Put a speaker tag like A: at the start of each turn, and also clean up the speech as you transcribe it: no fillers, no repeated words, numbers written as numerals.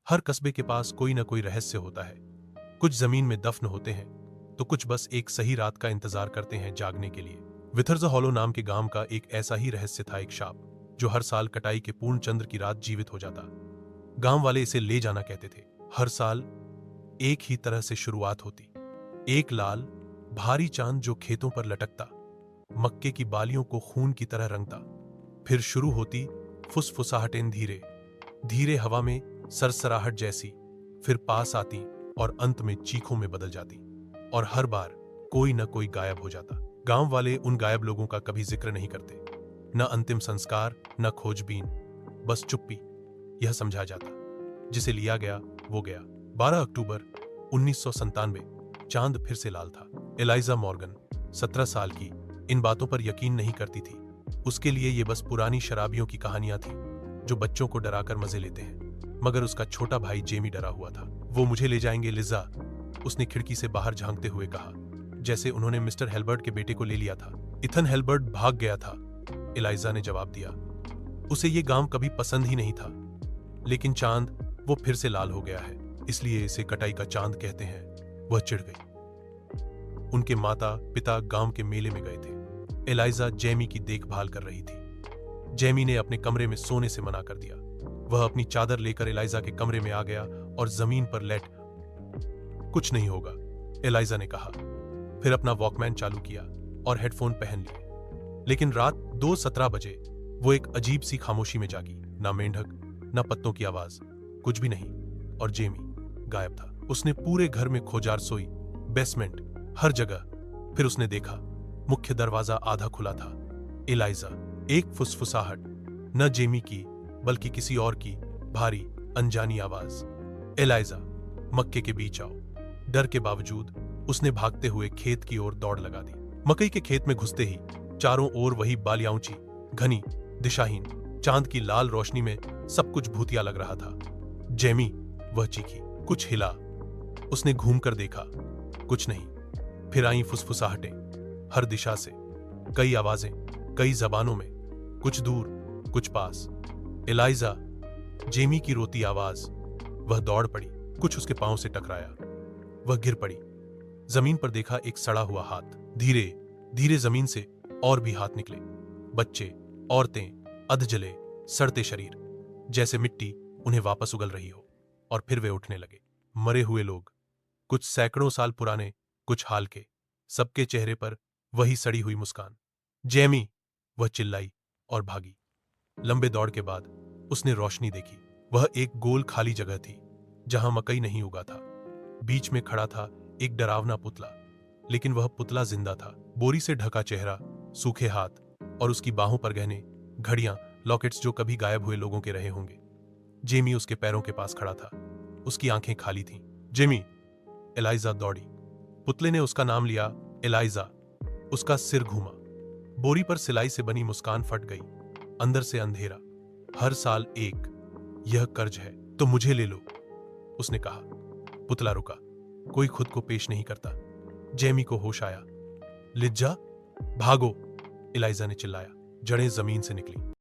A: हर कस्बे के पास कोई ना कोई रहस्य होता है। कुछ जमीन में दफन होते हैं तो कुछ बस एक सही रात का इंतजार करते हैं जागने के लिए। विथर्स हॉलो नाम के गांव का एक ऐसा ही रहस्य था, एक शाप जो हर साल कटाई के पूर्ण चंद्र की रात जीवित हो जाता। गांव वाले इसे ले जाना कहते थे। हर साल एक ही तरह से शुरुआत होती। एक लाल भारी चांद जो खेतों पर लटकता, मक्के की बालियों को खून की तरह रंगता। फिर शुरू होती फुसफुसाहटें, धीरे धीरे हवा में सरसराहट जैसी, फिर पास आती और अंत में चीखों में बदल जाती। और हर बार कोई न कोई गायब हो जाता। गांव वाले उन गायब लोगों का कभी जिक्र नहीं करते, न अंतिम संस्कार न खोजबीन, बस चुप्पी। यह समझा जाता जिसे लिया गया वो गया। 12 अक्टूबर 1997 चांद फिर से लाल था। एलाइजा मॉर्गन 17 साल की इन बातों पर यकीन नहीं करती थी। उसके लिए ये बस पुरानी शराबियों की कहानियां थी जो बच्चों को डराकर मजे लेते हैं। मगर उसका छोटा भाई जेमी डरा हुआ था। वो मुझे ले जाएंगे लिज़ा, उसने खिड़की से बाहर झांकते हुए कहा, जैसे उन्होंने मिस्टर हेल्बर्ट के बेटे को ले लिया था। इथन हेल्बर्ट भाग गया था, एलाइजा ने जवाब दिया। उसे ये गांव कभी पसंद ही नहीं था। लेकिन चांद वो फिर से लाल हो गया है, इसलिए इसे कटाई का चांद कहते हैं। वह चिढ़ गई। उनके माता पिता गांव के मेले में गए थे। एलाइजा जेमी की देखभाल कर रही थी। जेमी ने अपने कमरे में सोने से मना कर दिया। वह अपनी चादर लेकर एलाइजा के कमरे में आ गया और जमीन पर लेट। कुछ नहीं होगा, एलाइजा ने कहा। फिर अपना वॉकमैन चालू किया और हेडफोन पहन लिए। लेकिन रात 2:17 बजे वो एक अजीब सी खामोशी में जागी। ना मेंढक, ना पत्तों की आवाज, कुछ भी नहीं। और जेमी गायब था। उसने पूरे घर में खोजार सोई, बेसमेंट, हर जगह। फिर उसने देखा मुख्य दरवाजा आधा खुला था। एलाइजा, एक फुसफुसाहट, न जेमी की बल्कि किसी और की भारी अनजानी आवाज। एलाइजा, मक्के के बीच आओ। डर के बावजूद उसने भागते हुए खेत की ओर दौड़ लगा दी। मकई के खेत में घुसते ही चारों ओर वही बालियां ऊंची, घनी, दिशाहीन। चांद की लाल रोशनी में सब कुछ भूतिया लग रहा था। जेमी, वह चीखी। कुछ हिला। उसने घूमकर देखा, कुछ नहीं। फिर आई फुसफुसाहटें, हर दिशा से, कई आवाजें, कई जबानों में, कुछ दूर, कुछ पास। एलाइजा, जेमी की रोती आवाज। वह दौड़ पड़ी। कुछ उसके पांव से टकराया। वह गिर पड़ी। जमीन पर देखा एक सड़ा हुआ हाथ। धीरे धीरे जमीन से और भी हाथ निकले। बच्चे, औरतें, अधजले, सड़ते शरीर, जैसे मिट्टी उन्हें वापस उगल रही हो। और फिर वे उठने लगे। मरे हुए लोग, कुछ सैकड़ों साल पुराने, कुछ हाल के, सबके चेहरे पर वही सड़ी हुई मुस्कान। जेमी, वह चिल्लाई और भागी। लंबे दौड़ के बाद उसने रोशनी देखी। वह एक गोल खाली जगह थी जहां मकई नहीं उगा था। बीच में खड़ा था एक डरावना पुतला, लेकिन वह पुतला जिंदा था। बोरी से ढका चेहरा, सूखे हाथ और उसकी बाहों पर गहने, घड़ियां, लॉकेट्स जो कभी गायब हुए लोगों के रहे होंगे। जेमी उसके पैरों के पास खड़ा था। उसकी आंखें खाली थीं। जेमी, एलाइजा दौड़ी। पुतले ने उसका नाम लिया, एलाइजा। उसका सिर घूमा। बोरी पर सिलाई से बनी मुस्कान फट गई। अंदर से अंधेरा। हर साल एक, यह कर्ज है तो मुझे ले लो, उसने कहा। पुतला रुका। कोई खुद को पेश नहीं करता। जेमी को होश आया। लिज्जा, भागो, एलाइजा ने चिल्लाया। जड़ें जमीन से निकली।